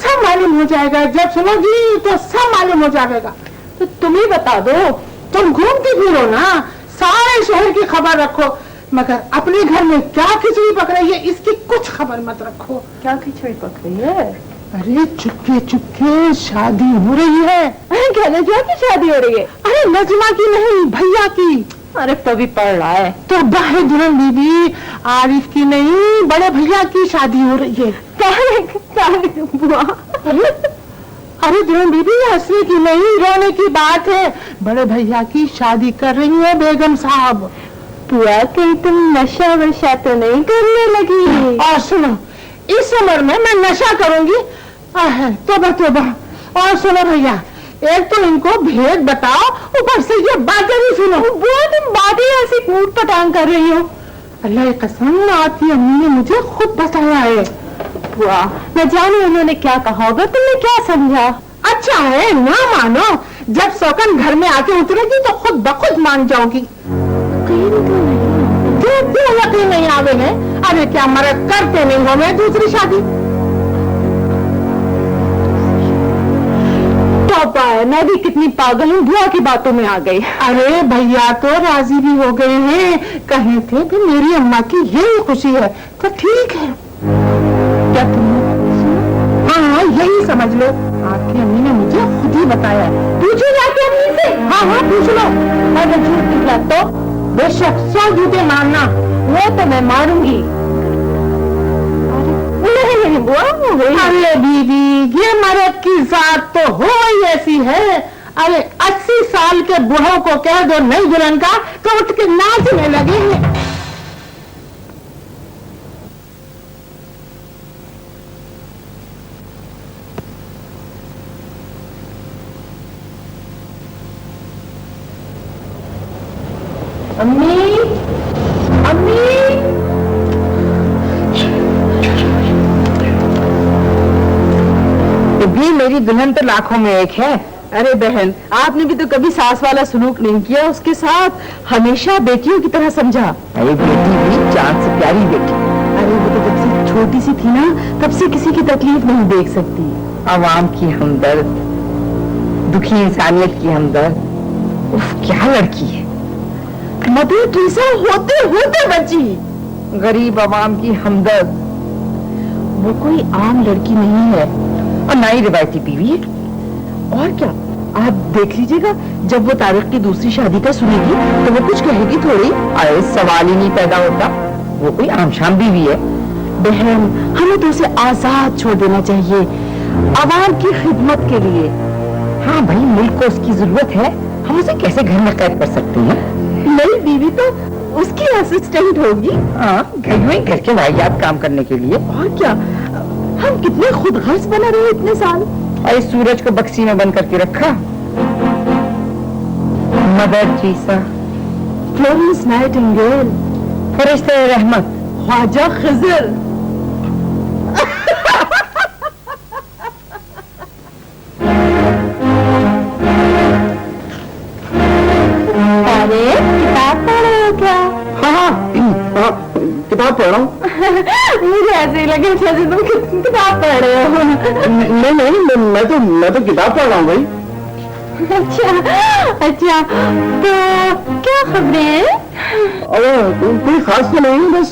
सब मालूम हो जाएगा, जब सुनोगी तो सब मालूम हो जाएगा। तो तुम ही बता दो। तुम घूमती फिरो ना, सारे शहर की खबर रखो, मगर अपने घर में क्या खिचड़ी पक रही है इसकी कुछ खबर मत रखो। क्या खिचड़ी पक रही है? अरे चुपके चुपके शादी हो रही है। क्या नजमा की शादी हो रही है? अरे नजमा की नहीं, भैया की। अरे तो भी पढ़ रहा है। तो बाहे दुल्हन बीबी, आरिफ की नहीं, बड़े भैया की शादी हो रही है। बुआ, अरे दुल्हन बीबी, हंसने की नहीं, रोने की बात है। बड़े भैया की शादी कर रही है बेगम साहब। बुआ कहीं तुम नशा वशा तो नहीं करने लगी? और सुनो, इस उम्र में मैं नशा करूंगी? तोबा तोबा। और सुनो भैया, एक तो इनको भेद बताओ, ऊपर से ये बातें भी सुनो। बुआ तुम बातें ऐसी कूट पटांग कर रही हो। अल्लाह की कसम, आपकी अम्मी ने मुझे खुद बताया है। बुआ न जाने उन्होंने क्या कहा होगा, तुमने क्या समझा? अच्छा है ना मानो, जब सौकन घर में आके उतरेगी तो खुद ब खुद मान जाओगी। क्यों यकीन नहीं आवे है? अरे क्या मर्द करते नहीं हो मैं दूसरी शादी? पापा मैं भी कितनी पागल हूँ, बुआ की बातों में आ गई। अरे भैया तो राजी भी हो गए हैं, कहे थे कि मेरी अम्मा की यही खुशी है, तो ठीक है। क्या तुमने? हाँ यही समझ लो, आपकी अम्मी ने मुझे खुद ही बताया। पूछो जाके अम्मी से। हाँ पूछ लो। अगर झूठ निकला तो? बेशक 100 जूते मारना। वो तो मैं मारूंगी। नहीं बुआ, अरे बीबी, ये मर्द की जात तो हो ही ऐसी है। अरे 80 साल के बूढ़ों को कह दो नई दुल्हन का तो उठ के नाचने लगे हैं। अम्मी, अम्मी, भी मेरी दुल्हन तो लाखों में एक है। अरे बहन, आपने भी तो कभी सास वाला सलूक नहीं किया उसके साथ, हमेशा बेटियों की तरह समझा। अरे बेटी भी चांद से प्यारी बेटी। अरे वो तो जब से छोटी सी थी ना, तब से किसी की तकलीफ नहीं देख सकती। आवाम की हमदर्द, दुखी इंसानियत की हमदर्द। उफ क्या लड़की है। मदर टेरेसा होते होते बची। गरीब आवाम की हमदर्द। वो कोई आम लड़की नहीं है और ना ही रिवायती बीवी है। और क्या, आप देख लीजिएगा, जब वो तारिक की दूसरी शादी का सुनेगी तो वो कुछ कहेगी थोड़ी। अरे सवाल ही नहीं पैदा होता, वो कोई आमशाम बीवी है। बहन, हमें तो उसे आजाद छोड़ देना चाहिए, आवाम की खिदमत के लिए। हाँ भाई, मुल्क को उसकी जरूरत है, हम उसे कैसे घर में कैद कर सकते हैं? नई बीवी तो उसकी असिस्टेंट होगी। हाँ, घर में घर के वाहियात काम करने के लिए। और क्या, हम कितने खुद गर्ज बना रहे इतने साल। और इस सूरज को बक्सी में बंद करके रखा। मदर टेरेसा, फ्लोरेंस नाइटिंगेल, फरिश्ते रहमत, ख्वाजा खिजर। अरे किताब पढ़ रहे हो क्या? हाँ, किताब पढ़ रहा हूँ। मुझे ऐसे ही लगे जैसे तुम किताब पढ़ रहे हो। नहीं, मैं तो किताब पढ़ रहा हूँ भाई। अच्छा, तो क्या खबरें हैं? अरे कोई खास तो नहीं, बस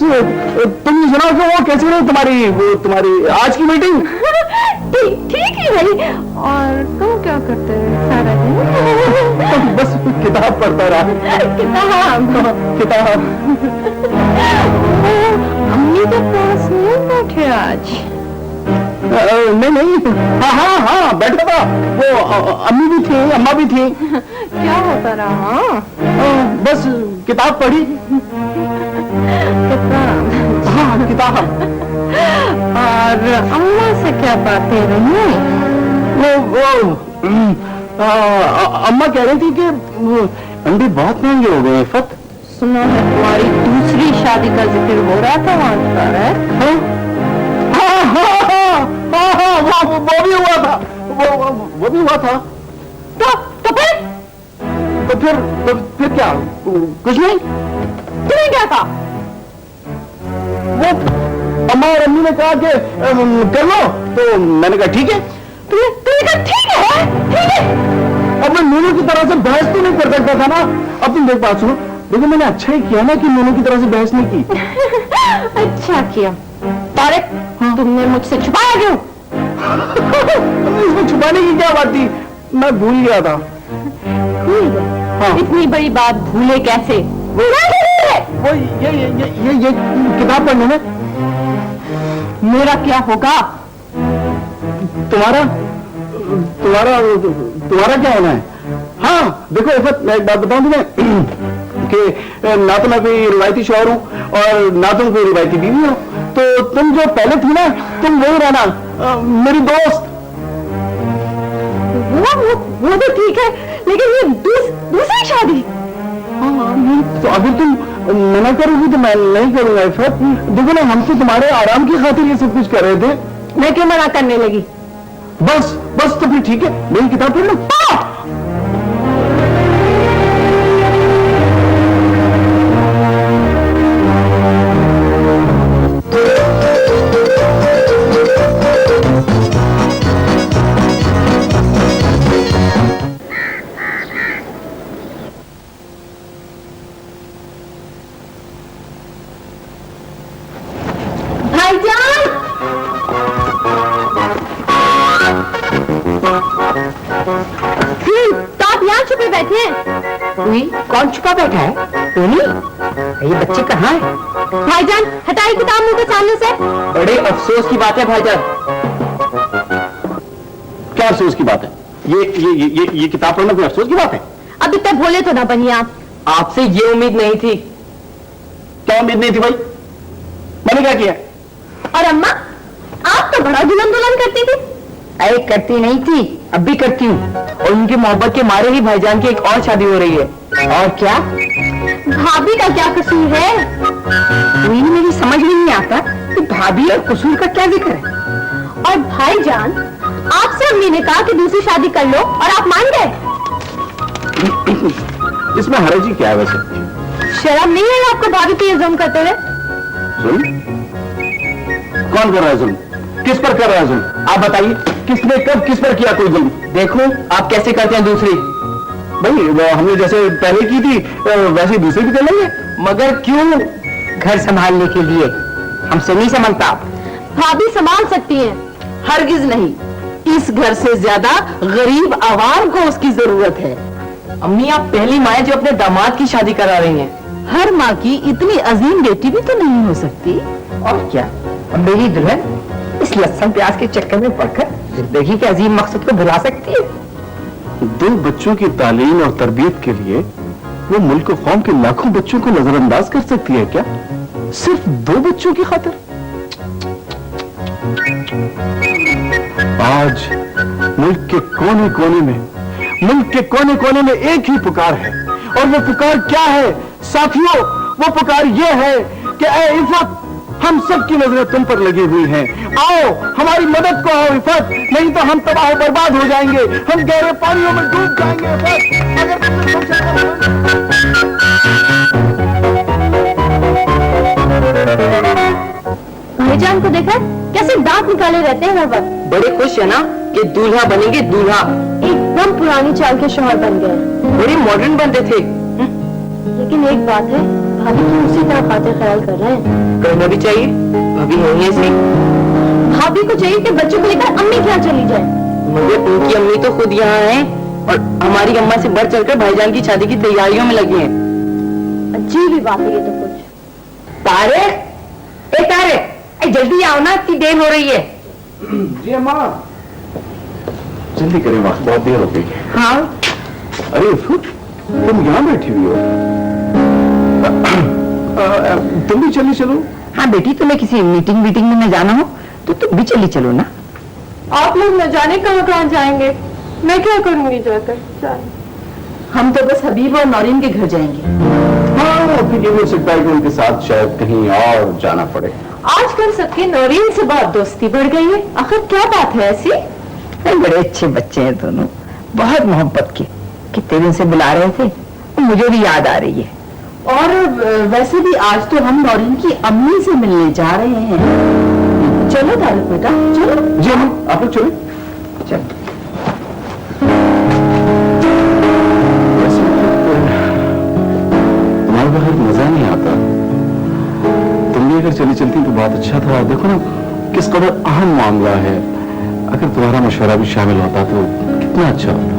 तुम सुनाओ कि वो कैसी रही तुम्हारी आज की मीटिंग? ठीक है भाई। और तुम क्या करते हो सारा दिन? बस किताब पढ़ता रहा। किताब। अम्मी के पास नहीं बैठे आज? नहीं। हाँ बैठा था। वो अम्मी भी थी, अम्मा भी थी। क्या होता रहा? बस किताब पढ़ी। हाँ, किताब। और अम्मा से क्या बातें रही? अम्मा कह रही थी कि अंडे बहुत महंगे हो गए। फत सुना है तुम्हारी दूसरी शादी का जिक्र हो रहा था वहां पर। वो भी हुआ था। वो भी हुआ था। तो फिर क्या? कुछ नहीं। तुम्हें क्या था? वो अम्मा और अम्मी ने कहा कि कर लो, तो मैंने कहा ठीक है। तुमने कहा ठीक है? अब मैं नूनू की तरह से बहस तो नहीं कर सकता था ना। अब तुम देख बात सुनो, देखो मैंने अच्छा ही किया ना कि नूनू की तरह से बहस नहीं की। अच्छा किया। तारिक, तुमने मुझसे छुपाया क्यों? इसमें छुपाने की क्या बात थी? मैं भूल गया था। भूल गए? हाँ। इतनी बड़ी बात भूले कैसे? भूला कैसे? वो ये किताब पढ़ने में। मेरा क्या होगा? तुम्हारा तुम्हारा तुम्हारा क्या होना है? हाँ देखो इफ़त, मैं एक बात बताऊं तुम्हें कि ना तो मैं कोई रिवायती शौहर हूँ और ना तुम कोई रिवायती बीवी हो, तो तुम जो पहले थी ना, तुम वही रहना, मेरी दोस्त। वो तो ठीक है, लेकिन ये दूसरी शादी। तो अगर तुम मना करोगी तो मैं नहीं करूंगा इफ़त। देखो ना, हम तो तुम्हारे आराम की खातिर ये सब कुछ कर रहे थे। मैं क्यों मना करने लगी? बस बस तो फिर ठीक है, मेरी किताब पढ़ लो। भाईजान! तो आप यहाँ छुपे बैठे हैं? कोई कौन छुपा बैठा है? टोनी, ये बच्चे कहाँ है? भाईजान हटाइए किताब मुंह के सामने से। बड़े अफसोस की बात है भाईजान। क्या अफसोस की बात है? ये किताब पढ़ना कोई अफसोस की बात है? अब इतने भोले तो ना बनिए आप। आपसे ये उम्मीद नहीं थी। क्या उम्मीद नहीं थी भाई? मैंने क्या किया? और अम्मा, आप तो बड़ा दुल्हन दुल्हन करती थी। अरे करती नहीं थी, अब भी करती हूँ। और उनकी मोहब्बत के मारे ही भाईजान की एक और शादी हो रही है। और क्या? भाभी का क्या कसूर है? कोई मेरी समझ में नहीं आता कि भाभी और कसूर का क्या जिक्र है। और भाईजान, आपसे अम्मी ने कहा कि दूसरी शादी कर लो और आप मान गए। इसमें हरज ही क्या है वैसे? शर्म नहीं है आपको भाभी पे ये जुल्म करते हुए? जुल्म? कौन कर रहा है जुल्म? किस पर कर रहा है जुल्म? आप बताइए, किसने कब किस पर किया कोई जुल्म? देखो आप कैसे करते हैं दूसरी। भाई वो हमने जैसे पहले की थी वैसे दूसरी भी कर लेंगे। मगर क्यों? घर संभालने के लिए। हमसे नहीं संभलता। भाभी संभाल सकती हैं। हरगिज नहीं, इस घर से ज्यादा गरीब आवाम को उसकी जरूरत है। अम्मी आप पहली माँ जो अपने दामाद की शादी करा रही हैं। हर माँ की इतनी अजीम बेटी भी तो नहीं हो सकती। और क्या, अब मेरी दुल्हन इस लहसुन प्याज के चक्कर में पड़कर जिंदगी के अजीम मकसद को भुला सकती है? 2 बच्चों की तालीम और तरबियत के लिए वो मुल्क और कौम के लाखों बच्चों को नजरअंदाज कर सकती है क्या? सिर्फ 2 बच्चों की खातिर? आज मुल्क के कोने कोने में एक ही पुकार है, और वो पुकार क्या है साथियों? वो पुकार ये है कि ऐ इफ़त, हम सब की नजरें तुम पर लगी हुई हैं। आओ हमारी मदद को आओ इफ़त, नहीं तो हम तबाह बर्बाद हो जाएंगे, हम गहरे पानियों में डूब जाएंगे इफ़त। अगर भाईजान को देखा कैसे दांत निकाले रहते हैं हर वक्त। बड़े खुश है ना कि दूल्हा बनेंगे दूल्हा। एकदम पुरानी चाल के शौहर बन गए। बड़े मॉडर्न बनते थे। लेकिन एक बात है, भाभी तो उसी तरह खातिर ख्याल कर रहे हैं। करना भी चाहिए, भाभी है ऐसी। भाभी को चाहिए कि बच्चों को लेकर अम्मी क्या चली जाए। मगर उनकी अम्मी तो खुद यहाँ है और हमारी अम्मा से बढ़ चढ़कर भाईजान की शादी की तैयारियों में लगी हैं। अजीब ही बात है ये तो कुछ। तारिक, तारिक, जल्दी आओ ना, इतनी देर हो रही है। जी अम्मा, जल्दी करें, वक्त बहुत देर हो गई। हाँ, अरे इफ़त, तुम यहाँ बैठी हुई हो? तुम भी चलो। हाँ बेटी, तुम्हें किसी मीटिंग में जाना हो तो तुम भी चली चलो ना। आप लोग न जाने कहाँ जाएंगे, मैं क्या करूंगी जाकर। हम तो बस हबीब और नौरीन के घर जाएंगे। हाँ, फिर ये हो सकता है कि उनके साथ शायद कहीं और जाना पड़े। आजकल सबकी नौरीन से बहुत दोस्ती बढ़ गई है। आखिर क्या बात है ऐसी? बड़े अच्छे बच्चे हैं दोनों, बहुत मोहब्बत के। कितने दिन से बुला रहे थे, मुझे भी याद आ रही है। और वैसे भी आज तो हम नौरीन की अम्मी से मिलने जा रहे हैं। चलो तारिक बेटा, चलो। जी अम्मा, आप लोग चलो। चल, तुम्हारे बगैर मजा नहीं आता। तुम भी अगर चली चलती तो बहुत अच्छा था। देखो ना किस कदर अहम मामला है, अगर तुम्हारा मशवरा भी शामिल होता तो कितना अच्छा होता।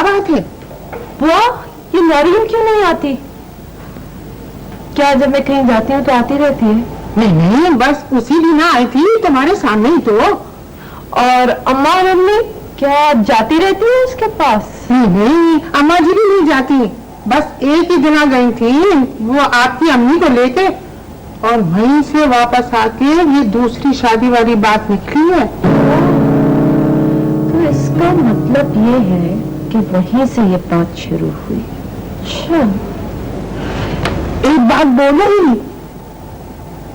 रहे थे। बुआ, ये मरियम क्यों नहीं आती? क्या जब मैं कहीं जाती हूँ तो आती रहती है? नहीं, बस उसी दिन आई थी, तुम्हारे सामने ही तो। और अम्मा और अम्मी क्या जाती रहती है उसके पास? नहीं, अम्मा जी भी नहीं जाती, बस एक ही दिन गई थी वो आपकी अम्मी को लेके, और वहीं से वापस आके ये दूसरी शादी वाली बात निकली है। तो इसका मतलब ये है कि वहीं से ये बात शुरू हुई। अच्छा, एक बात बोलो ही,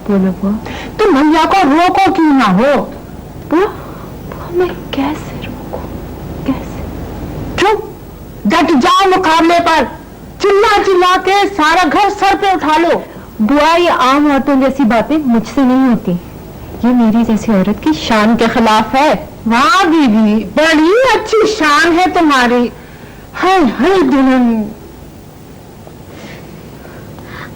बोलो बुआ। तुम भैया को रोको क्यों ना हो? बुआ, मैं कैसे रोकूं? कैसे? चुप, डट जाओ मुकाबले पर, चिल्ला चिल्ला के सारा घर सर पे उठा लो। बुआ, ये आम औरतों जैसी बातें मुझसे नहीं होती। ये मेरी जैसी औरत की शान के खिलाफ है। वाह बीबी, बड़ी अच्छी शान है तुम्हारी। हाय हाय दुल्हन।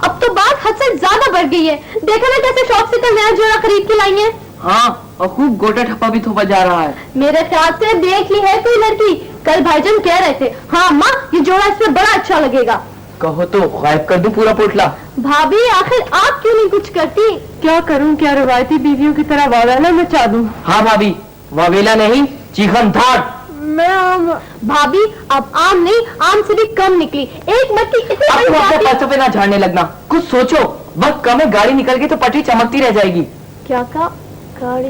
अब तो बात हद से ज्यादा बढ़ गई है। देखो ना कैसे शौक से कल नया जोड़ा खरीद के लाई है। हाँ, और खूब गोटा ठप्पा भी थोपा जा रहा है। मेरे ख्याल से देख ली है कोई लड़की। कल भाईजान कह रहे थे, हाँ अम्मा ये जोड़ा इसमें बड़ा अच्छा लगेगा। कहो तो गायब कर दूं पूरा पोटला। भाभी आखिर आप क्यों नहीं कुछ करती? क्या करूं? क्या रवायती बीवियों की तरह वावेला मचा दूं? हाँ भाभी, वावेला नहीं, चीखन थाट। मैं भाभी अब आम नहीं, आम से भी कम निकली। एक मट्टी इतनी अब बड़ी तुम अपने बात है। पैसों पे ना झाड़ने लगना, कुछ सोचो। वक्त कम है, गाड़ी निकल गई तो पटरी चमकती रह जाएगी। क्या कहा? गाड़ी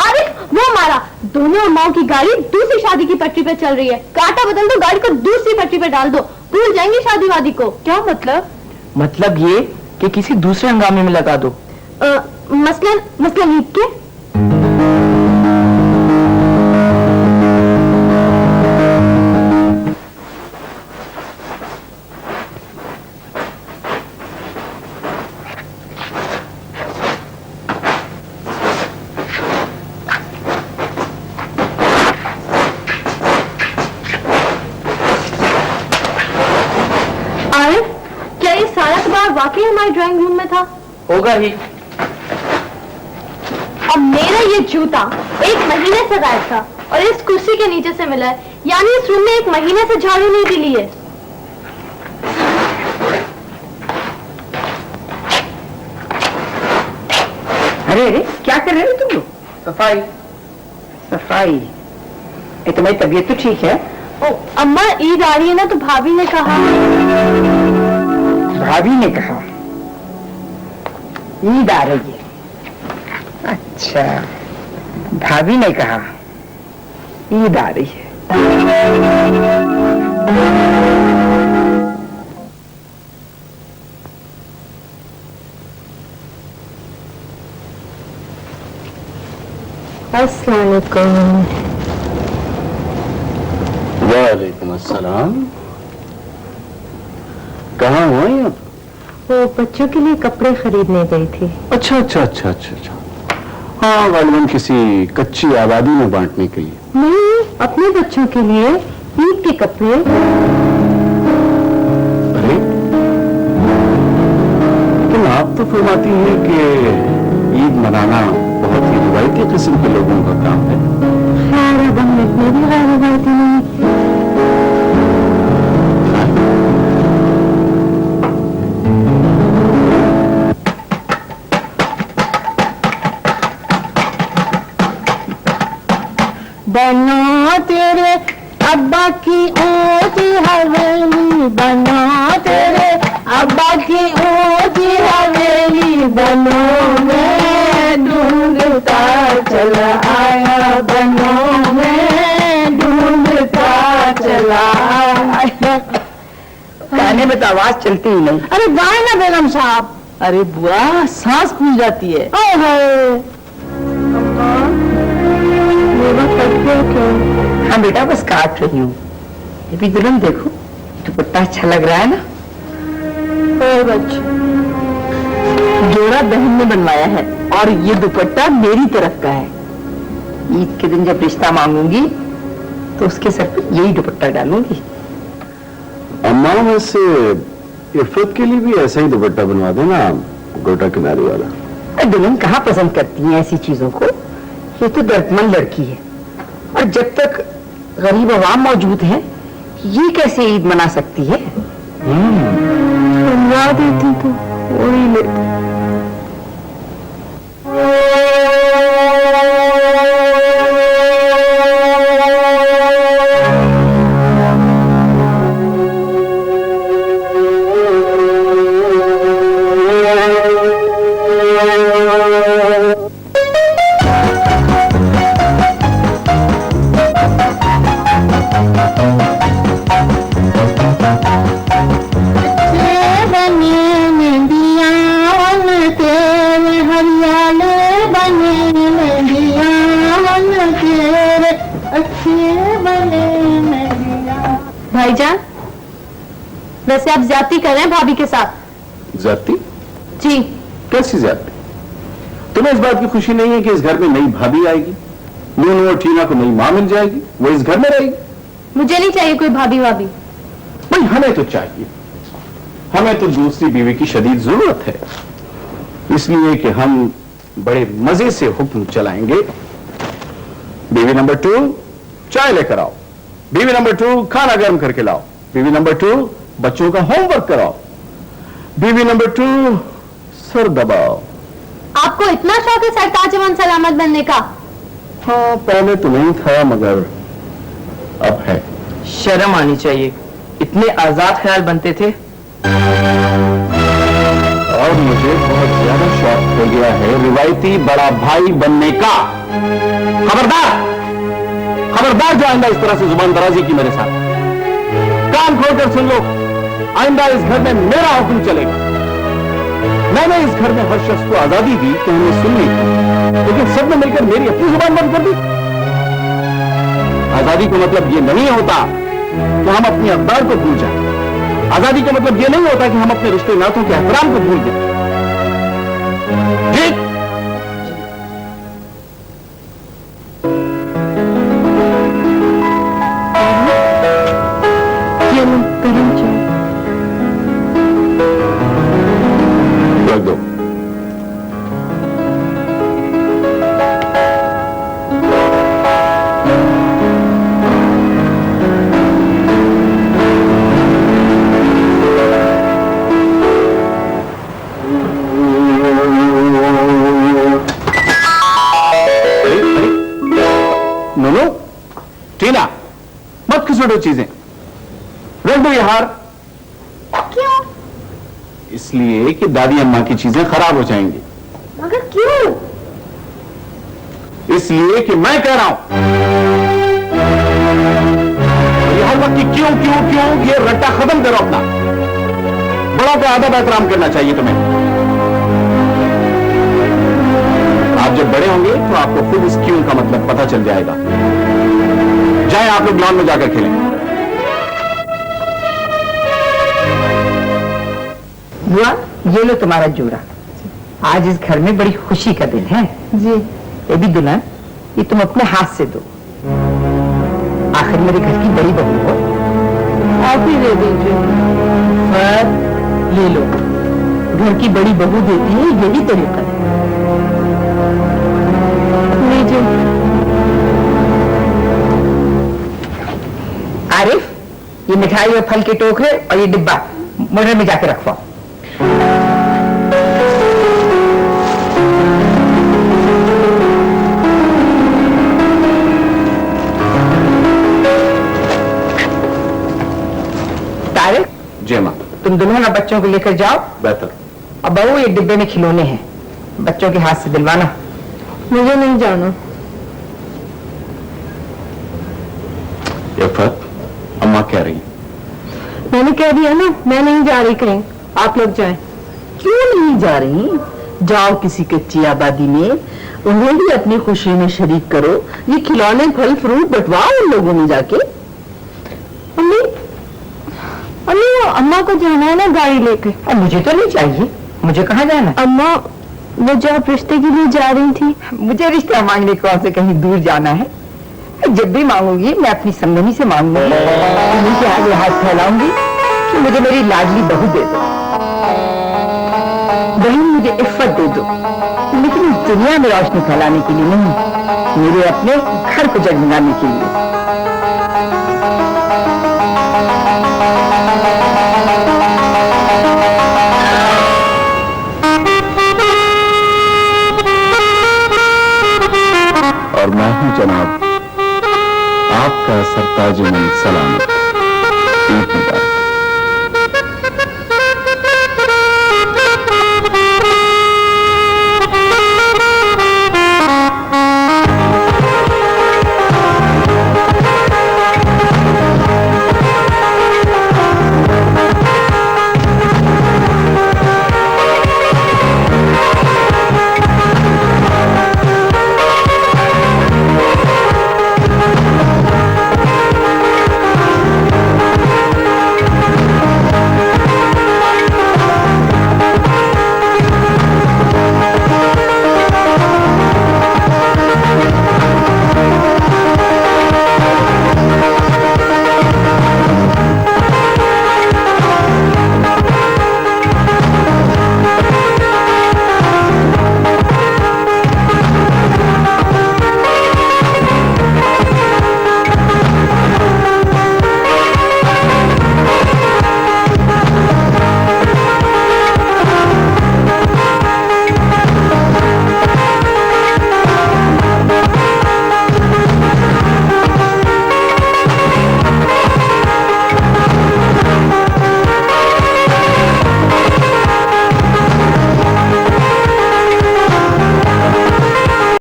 अरे वो मारा, दोनों अम्माओं की गाड़ी दूसरी शादी की पटरी पे चल रही है। कांटा बदल दो, गाड़ी को दूसरी पटरी पे डाल दो, भूल जाएंगे शादी वादी को। क्या मतलब? मतलब ये कि किसी दूसरे हंगामे में लगा दो। मसलन ईद के। क्या ये सारा अखबार वाकई हमारे ड्राइंग रूम में था? होगा ही। अब मेरा ये जूता 1 महीने से गायब था और इस कुर्सी के नीचे से मिला है, यानी इस रूम में 1 महीने से झाड़ू नहीं मिली है। अरे क्या कर रहे हो तुम लोग? सफाई। सफाई? तुम्हारी तबीयत तो ठीक है? ओ अम्मा, ईद आ रही है ना तो भाभी ने कहा। भाभी ने कहा ईद आ रही है? अच्छा, भाभी ने कहा ईद आ रही है। अस्सलाम वालेकुम। वालेकुम अस्सलाम। कहाँ हुआ ये? वो बच्चों के लिए कपड़े खरीदने गई थी। अच्छा अच्छा अच्छा अच्छा अच्छा। हाँ, गालिबन किसी कच्ची आबादी में बांटने के लिए। नहीं, अपने बच्चों के लिए ईद के कपड़े। अरे, लेकिन आप तो फरमाती हैं कि ईद मनाना बहुत ही रिवायती किस्म के लोगों का काम है। खैर, अब हम इतने भी गैर रिवायती नहीं। बना तेरे अब्बा की ऊंची हवेली, बना तेरे अब्बा की ऊंची हवेली, बनों में ढूंढता चला आया, बनों में ढूंढता चला आया। गाने में तो आवाज चलती ही नहीं। अरे गाए ना बेगम साहब। अरे बुआ, सांस फूल जाती है। हाँ बेटा, बस काट रही हूँ। ये भी दुल्हन देखो, दुपट्टा अच्छा लग रहा है ना? जोड़ा बहन ने बनवाया है और ये दुपट्टा मेरी तरफ का है। ईद के दिन जब रिश्ता मांगूंगी तो उसके सर पे यही दुपट्टा डालूंगी। अम्मा, वैसे इफ़त के लिए भी ऐसा ही दुपट्टा बनवा देना, गोटा किनारे वाला। दुल्हन कहाँ पसंद करती है ऐसी चीजों को? ये तो दर्दमंद लड़की है, और जब तक गरीब अवाम मौजूद है ये कैसे ईद मना सकती है? बनवा देती तो वही लेती। भाईजान, वैसे आप ज्यादती कर रहे हैं भाभी के साथ। ज्यादती? जी। कैसी ज्यादती? तुम्हें इस बात की खुशी नहीं है कि इस घर में नई भाभी आएगी, नूनू और टीना को नई मां मिल जाएगी, वो इस घर में रहेगी? मुझे नहीं चाहिए कोई भाभी भाभी। भाई हमें तो चाहिए, हमें तो दूसरी बीवी की शदीद जरूरत है, इसलिए कि हम बड़े मजे से हुक्म चलाएंगे। बीवी नंबर 2 चाय लेकर आओ, बीवी नंबर 2 खाना गर्म करके लाओ, बीवी नंबर 2 बच्चों का होमवर्क कराओ, बीवी नंबर 2 सर दबाओ। आपको इतना शौक है सरताज अमन सलामत बनने का? हाँ, पहले तो नहीं था मगर अब है। शर्म आनी चाहिए, इतने आजाद ख्याल बनते थे। और मुझे बहुत ज्यादा शौक हो गया है रिवायती बड़ा भाई बनने का। खबरदार, खबरदार जो आइंदा इस तरह से जुबान दराजी की मेरे साथ। कान खोलकर सुन लो, आइंदा इस घर में मेरा हुक्म चलेगा। मैंने इस घर में हर शख्स को आजादी दी कि हमें सुननी थी, लेकिन सबने मिलकर मेरी अपनी जुबान बंद कर दी। आजादी का मतलब ये नहीं होता कि हम अपनी अकदार को भूल जाएं। आजादी का मतलब ये नहीं होता कि हम अपने रिश्ते नातों के एहतराम को भूल जाएं। ठीक? रख दो। नूनू, टीना, मत खिसड़ो चीजें, रख दो ये हार। क्यों? इसलिए कि दादी अम्मा की चीजें खराब हो जाएंगी। मगर क्यों? इसलिए कि मैं कह रहा हूं। ये हर वक्त की क्यों क्यों क्यों ये रट्टा खत्म करो अपना। बड़ों का अदब एहतराम करना चाहिए तुम्हें। आप जब बड़े होंगे तो आपको खुद इस क्यों का मतलब पता चल जाएगा। जाए आप लोग ग्राउंड में जाकर खेलें। बुआ, ये लो तुम्हारा जोड़ा। आज इस घर में बड़ी खुशी का दिन है। जी। ये भी दुल्हन, ये तुम अपने हाथ से दो। आखिर मेरे घर की बड़ी बहू हो। आप ही दे दीजिए। पर ले लो, घर की बड़ी बहू देती है, यही तरीका है। लीजिए। आरिफ, ये मिठाई और फल के टोकरे और ये डिब्बा मोटर में जाके रखवाओ। तारिक, जी मां। तुम दुल्हन और बच्चों को लेकर जाओ। बेहतर। अब बहू, ये डिब्बे में खिलौने हैं, बच्चों के हाथ से दिलवाना। मुझे नहीं जाना। इफ़त, अम्मा कह रही है। मैंने कह दिया ना, मैं नहीं जा रही कहीं, आप लोग जाएं। क्यों नहीं जा रही? जाओ किसी कच्ची आबादी में, उन्हें भी अपनी खुशी में शरीक करो। ये खिलौने फल फ्रूट बंटवाओ उन लोगों में जाके। अम्मी, अम्मी वो अम्मा को जाना है ना गाड़ी लेके। अब मुझे तो नहीं चाहिए, मुझे कहाँ जाना? अम्मा, वो जो आप रिश्ते के लिए जा रही थी। मुझे रिश्ता मांगने कौन से कहीं दूर जाना है? जब भी मांगूंगी मैं अपनी समधनी से मांगूंगी, उन्हीं के आगे हाथ फैलाऊंगी कि मुझे मेरी लाडली बहू दे दो, बहन मुझे इफ्फत दे दो, लेकिन इस दुनिया में रोशनी फैलाने के लिए नहीं, मेरे अपने घर को जगमगाने के लिए। हूं जनाब, आपका सरताज मन सलामत। ईद मुबारक।